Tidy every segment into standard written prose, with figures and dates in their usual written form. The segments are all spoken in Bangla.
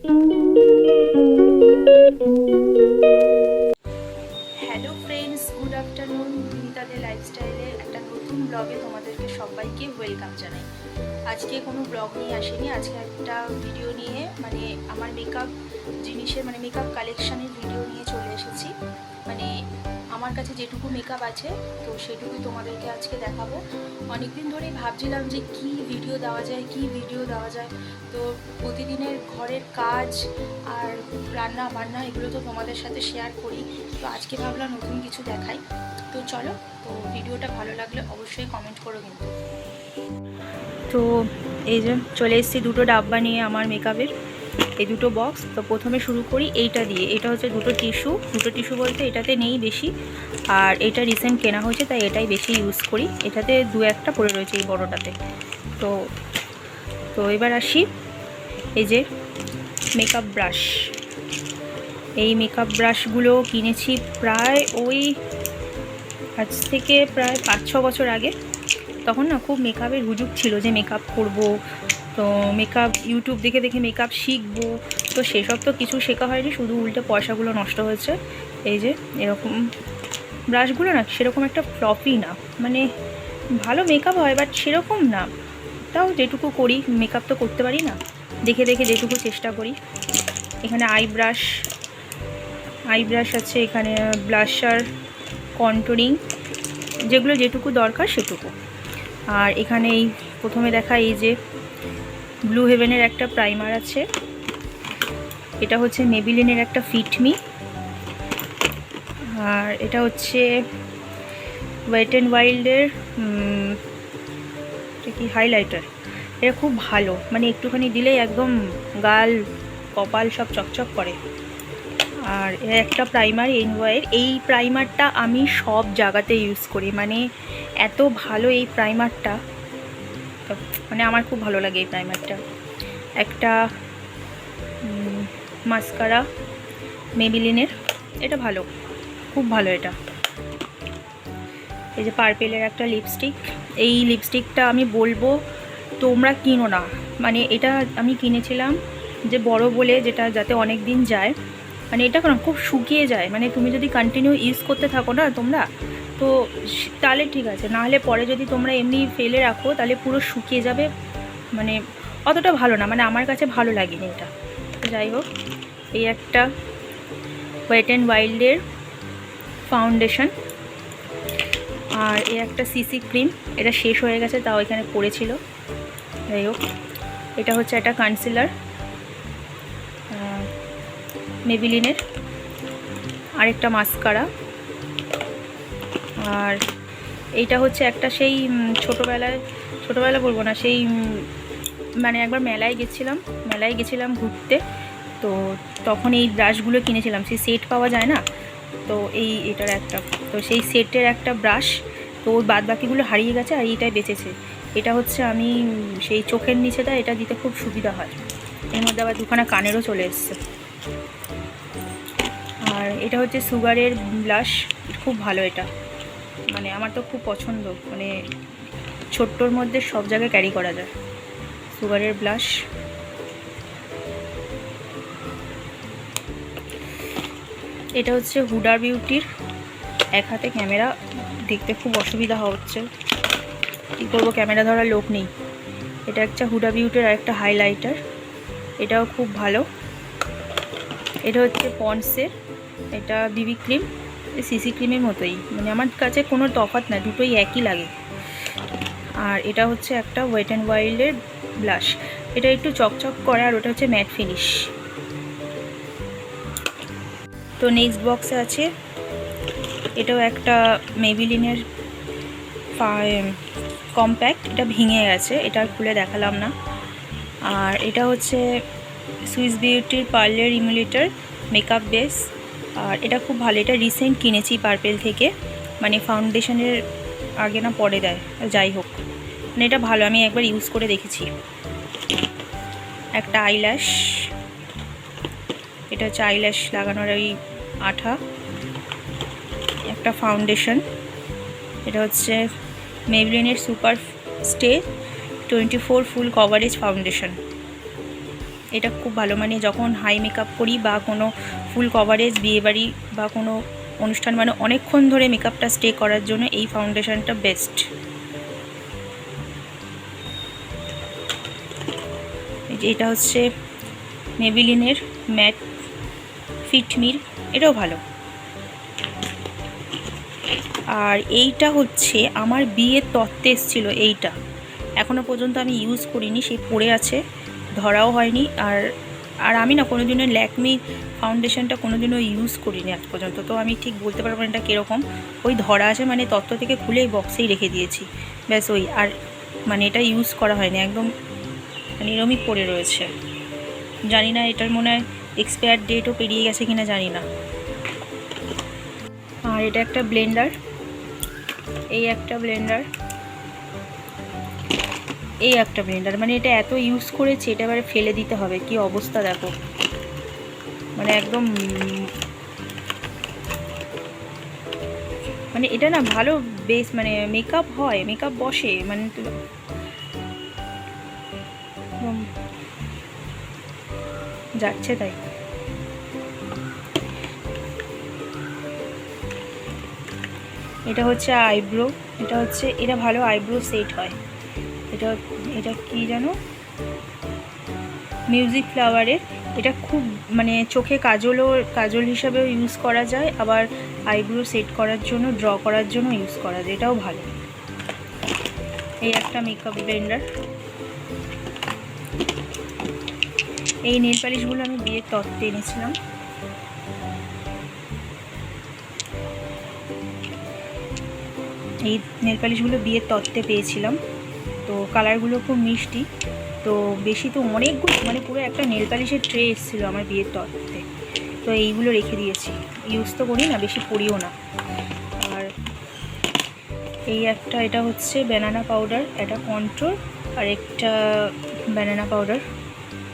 Hello friends, good afternoon. বিনিতাদের লাইফস্টাইলে একটা নতুন ব্লগে তোমাদেরকে সবাইকে ওয়েলকাম জানাই। আজকে কোনো ব্লগ নিয়ে আসিনি, আজকে একটা ভিডিও নিয়ে আমার মেকআপ জিনিসের মেকআপ কালেকশানের ভিডিও নিয়ে চলে এসেছি। আমার কাছে যেটুকু মেকআপ আছে তো সেটুকুই তোমাদেরকে আজকে দেখাবো। অনেকদিন ধরেই ভাবছিলাম যে কি ভিডিও দেওয়া যায়। তো প্রতিদিনের ঘরের কাজ আর রান্না বান্না এগুলো তো তোমাদের সাথে শেয়ার করি, তো আজকে ভাবলাম নতুন কিছু দেখাই। তো চলো, তো ভিডিওটা ভালো লাগলে অবশ্যই কমেন্ট করো কিন্তু। তো এই যে চলে এসেছি দুটো ডাব্বা নিয়ে আমার মেকআপের, এই দুটো বক্স। তো প্রথমে শুরু করি এইটা দিয়ে। এটা হচ্ছে দুটো টিস্যু বলতে এটাতে নেই বেশি, আর এটা রিসেন্ট কেনা হয়েছে তাই এটাই বেশি ইউজ করি। এটাতে দু একটা পড়ে রয়েছে এই বড়টাতে। তো তো এবার আসি এই যে মেকআপ ব্রাশ। এই মেকআপ ব্রাশগুলো কিনেছি প্রায় আজ থেকে প্রায় 5-6 বছর আগে। তখন না খুব মেকআপের হুজুগ ছিল যে মেকআপ করব, তো মেকআপ ইউটিউব দেখে দেখে মেকআপ শিখবো। তো সেসব তো কিছু শেখা হয়নি, শুধু উল্টে পয়সাগুলো নষ্ট হয়েছে। এই যে এরকম ব্রাশগুলো না সেরকম একটা ফ্লপি না, ভালো মেকআপ হয় বাট সেরকম না। তাও যেটুকু করি, মেকআপ তো করতে পারি না, দেখে দেখে যেটুকু চেষ্টা করি। এখানে আই ব্রাশ আছে, এখানে ব্লাশার, কন্টুরিং, যেগুলো যেটুকু দরকার সেটুকু। আর এখানে এই প্রথমে দেখা এই যে ব্লু হেভেনের একটা প্রাইমার আছে। এটা হচ্ছে মেবিলিনের একটা ফিটমি। আর এটা হচ্ছে ওয়েট অ্যান্ড ওয়াইল্ডের কি হাইলাইটার। এটা খুব ভালো, একটুখানি দিলেই একদম গাল কপাল সব চকচক করে। আর এর একটা প্রাইমার এনওয়াইয়ের, এই প্রাইমারটা আমি সব জায়গাতে ইউজ করি, এত ভালো এই প্রাইমারটা, আমার খুব ভালো লাগে এই প্রাইমারটা। একটা মাস্কারা মেবিলিনের, এটা ভালো, খুব ভালো এটা। এই যে পার্পেলের একটা লিপস্টিক। এই লিপস্টিকটা আমি বলবো তোমরা কিনো না, এটা আমি কিনেছিলাম যে বড় বলে, যেটা যাতে অনেক দিন যায়। এটা না খুব শুকিয়ে যায়, তুমি যদি কন্টিনিউ ইউজ করতে থাকো না তোমরা, তো তাহলে ঠিক আছে, নাহলে পরে যদি তোমরা এমনি ফেলে রাখো তাহলে পুরো শুকিয়ে যাবে, অতটা ভালো না, আমার কাছে ভালো লাগেনি এটা। যাই হোক, এই একটা ওয়েট অ্যান্ড ওয়াইল্ডের ফাউন্ডেশন। আর এই একটা সিসি ক্রিম, এটা শেষ হয়ে গেছে, তাও এখানে পড়েছিল। যাই হোক, এটা হচ্ছে একটা কনসিলার মেবিলিনের, আরেকটা মাস্কারা। আর এইটা হচ্ছে একটা সেই ছোটোবেলা বলবো না, সেই একবার মেলায় গেছিলাম ঘুরতে, তো তখন এই ব্রাশগুলো কিনেছিলাম। সেই সেট পাওয়া যায় না, তো এটার একটা, তো সেই সেটের একটা ব্রাশ, তো ওর বাদ বাকিগুলো হারিয়ে গেছে আর এইটাই বেঁচেছে। এটা হচ্ছে আমি সেই চোখের নিচেটা এটা দিতে খুব সুবিধা হয়। এর মধ্যে আবার দুখানা কানেরও চলে এসছে। আর এটা হচ্ছে সুগারের ব্লাশ, খুব ভালো এটা, আমার তো খুব পছন্দ, ছোট্টর মধ্যে সব জায়গায় ক্যারি করা যায়। সুগারের ব্লাশ। এটা হচ্ছে হুডা বিউটির, এক হাতে ক্যামেরা, দেখতে খুব অসুবিধা হচ্ছে, কী করবো, ক্যামেরা ধরার লোক নেই। এটা একটা হুডা বিউটির আর একটা হাইলাইটার, এটাও খুব ভালো। এটা হচ্ছে পন্ডসের, এটা বিবি ক্রিম, সিসি ক্রিমের মতোই, আমার কাছে কোনো তফাৎ না, দুটোই একই লাগে। আর এটা হচ্ছে একটা ওয়েট অ্যান্ড ওয়াইল্ডের ব্লাশ, এটা একটু চকচক করে, আর ওটা হচ্ছে ম্যাট ফিনিশ। তো নেক্সট বক্সে আছে, এটাও একটা মেবিলিনের কম্প্যাক্ট, এটা ভেঙে গেছে, এটা খুলে দেখালাম না। আর এটা হচ্ছে সুইস বিউটির পার্লের ইমুলেটর মেকআপ বেস, আর এটা খুব ভালো, এটা রিসেন্ট কিনেছি পার্পেল থেকে, ফাউন্ডেশনের আগে না পরে দেয়, যাই হোক, এটা ভালো, আমি একবার ইউজ করে দেখেছি। একটা আইল্যাশ, এটা হচ্ছে আইল্যাশ লাগানোর ওই আঠা। একটা ফাউন্ডেশন, এটা হচ্ছে মেবলিনের super stay 24 full coverage foundation, এটা খুব ভালো, মানে যখন হাই মেকআপ করি বা কোনো ফুল কভারেজ বিয়েবাড়ি বা কোনো অনুষ্ঠান, মানে অনেকক্ষণ ধরে মেকআপটা স্টে করার জন্য এই ফাউন্ডেশনটা বেস্ট। এটা হচ্ছে মেবিলিনের ম্যাট ফিট মি, এটাও ভালো। আর এইটা হচ্ছে আমার বিয়ের তত্ত্বে এসেছিলো, এইটা এখনও পর্যন্ত আমি ইউজ করিনি, সেই পড়ে আছে, ধরাও হয়নি। আর আমি না কোনো দিনও ল্যাকমি ফাউন্ডেশনটা কোনো দিনও ইউজ করিনি আজ পর্যন্ত, তো আমি ঠিক বলতে পারবো না এটা কীরকম। ওই ধরা আছে, মানে তত্ত্ব থেকে খুলে এই বক্সেই রেখে দিয়েছি, ব্যাস ওই। আর মানে এটা ইউজ করা হয়নি, একদম মানে এরমই পড়ে রয়েছে। জানি না এটার মনে হয় এক্সপায়ার ডেটও পেরিয়ে গেছে কিনা জানি না। আর এটা একটা ব্লেন্ডার, এই একটা ব্লেন্ডার, এই একটা ব্লেন্ডার, মানে এটা এত ইউজ করেছি, এটা এবারে ফেলে দিতে হবে, কি অবস্থা দেখো, মানে একদম, মানে এটা না ভালো বেশ, মানে মেকআপ হয়, মেকআপ বসে, মানে যাচ্ছে তাই। এটা হচ্ছে আইব্রো, এটা ভালো আইব্রো সেট হয়। এটা কি জানো, মিউজিক ফ্লাওয়ারের। এটা খুব মানে চোখে কাজল হিসাবেও ইউজ করা যায়, আবার আইব্রো সেট করার জন্য, ড্র করার জন্য ইউজ করা যায়, এটাও ভালো। এই একটা মেকআপ ব্লেন্ডার। এই নেল পালিশগুলো আমি বিয়ের তত্ত্বে এনেছিলাম। এই নেল পালিশগুলো বিয়ের তত্ত্বে পেয়েছিলাম, তো কালারগুলো খুব মিষ্টি, তো বেশি তো অনেকগুলো, মানে পুরো একটা নেল পালিশের ট্রে এসেছিলো আমার বিয়ের তত্ত্বে, তো এইগুলো রেখে দিয়েছি, ইউজ তো করি না, বেশি পড়িও না। আর এই একটা, এটা হচ্ছে ব্যানানা পাউডার, এটা কন্ট্রোল, আর একটা ব্যানানা পাউডার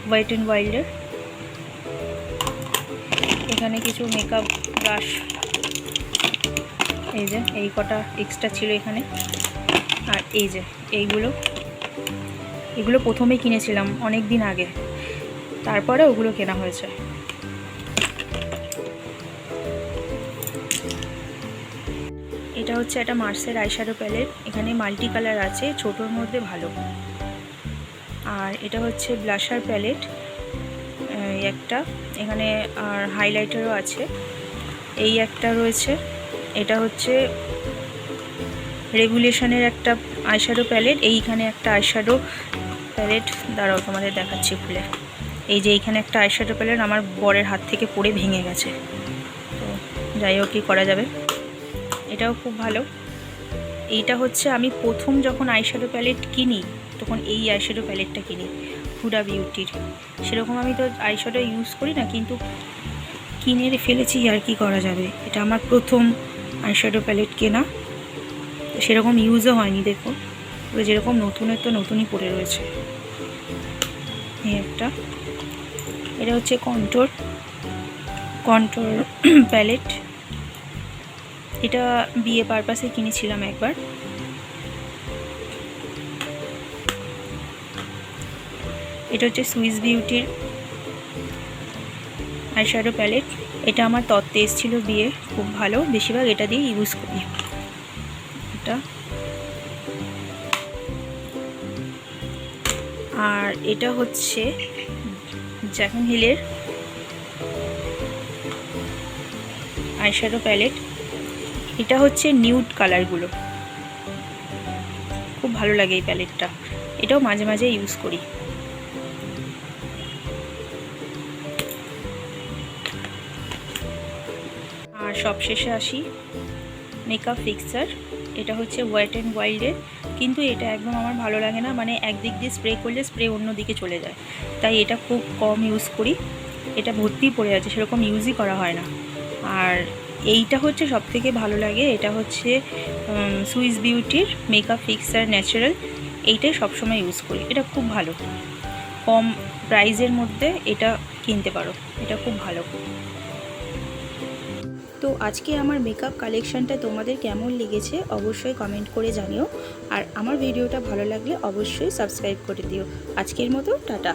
ওয়েট অ্যান্ড ওয়াইল্ডের। এখানে কিছু মেকআপ ব্রাশ, এই যে এই কটা এক্সট্রা ছিল এখানে। আর এই যে এগুলো প্রথমে কিনেছিলাম অনেক দিন আগে, তারপরে ওগুলো কেনা হয়েছে। এটা হচ্ছে একটা মার্সের আইশ্যাডো প্যালেট, এখানে মাল্টি কালার আছে, ছোটোর মধ্যে ভালো। আর এটা হচ্ছে ব্লাশার প্যালেট একটা, এখানে আর হাইলাইটারও আছে। এই একটা রয়েছে, এটা হচ্ছে রেগুলেশনের একটা আইশ্যাডো প্যালেট। এইখানে একটা আইশ্যাডো প্যালেট, দাঁড়াও তোমাদের দেখাচ্ছি খুলে। এই যে এইখানে একটা আইশ্যাডো প্যালেট আমার বরের হাত থেকে পড়ে ভেঙে গেছে, তো যাই হোক কী করা যাবে। এটাও খুব ভালো। এইটা হচ্ছে আমি প্রথম যখন আইশ্যাডো প্যালেট কিনি, তখন এই আইশ্যাডো প্যালেটটা কিনি হুডা বিউটির। সেরকম আমি তো আইশ্যাডো ইউজ করি না, কিন্তু কিনে ফেলেছি, আর কি করা যাবে। এটা আমার প্রথম আইশ্যাডো প্যালেট কেনা, সেরকম ইউজও হয়নি, দেখো যেরকম নতুনের তো নতুনই পড়ে রয়েছে। এই একটা, এটা হচ্ছে কন্ট্রোর প্যালেট, এটা বিয়ে পারপাসে কিনেছিলাম একবার। এটা হচ্ছে সুইস বিউটির আইশ্যাডো প্যালেট, এটা আমার তত্ত্বে এসেছিলো বিয়ে, খুব ভালো, বেশিরভাগ এটা দিয়ে ইউজ করি। এটা আর এটা হচ্ছে জ্যাকন হিলের আইশ্যাডো প্যালেট, এটা হচ্ছে নিউড কালারগুলো, খুব ভালো লাগে এই প্যালেটটা, এটাও মাঝে মাঝে ইউজ করি। আর সবশেষে আসি মেকআপ ফিক্সার, এটা হচ্ছে ওয়েট অ্যান্ড ওয়াইল্ডের, কিন্তু এটা একদম আমার ভালো লাগে না, মানে একদিক দিয়ে স্প্রে করলে স্প্রে অন্য দিকে চলে যায়, তাই এটা খুব কম ইউজ করি। এটা ভর্তি পড়ে আছে, সেরকম ইউজই করা হয় না। আর এইটা হচ্ছে সবথেকে ভালো লাগে, এটা হচ্ছে সুইস বিউটির মেকআপ ফিক্সার ন্যাচারাল, এইটাই সবসময় ইউজ করি, এটা খুব ভালো, কম প্রাইসের মধ্যে এটা কিনতে পারো, এটা খুব ভালো। তো আজকে আমার মেকআপ কালেকশানটা তোমাদের কেমন লেগেছে অবশ্যই কমেন্ট করে জানিও, আর আমার ভিডিওটা ভালো লাগলে অবশ্যই সাবস্ক্রাইব করে দিও। আজকের মতো টাটা।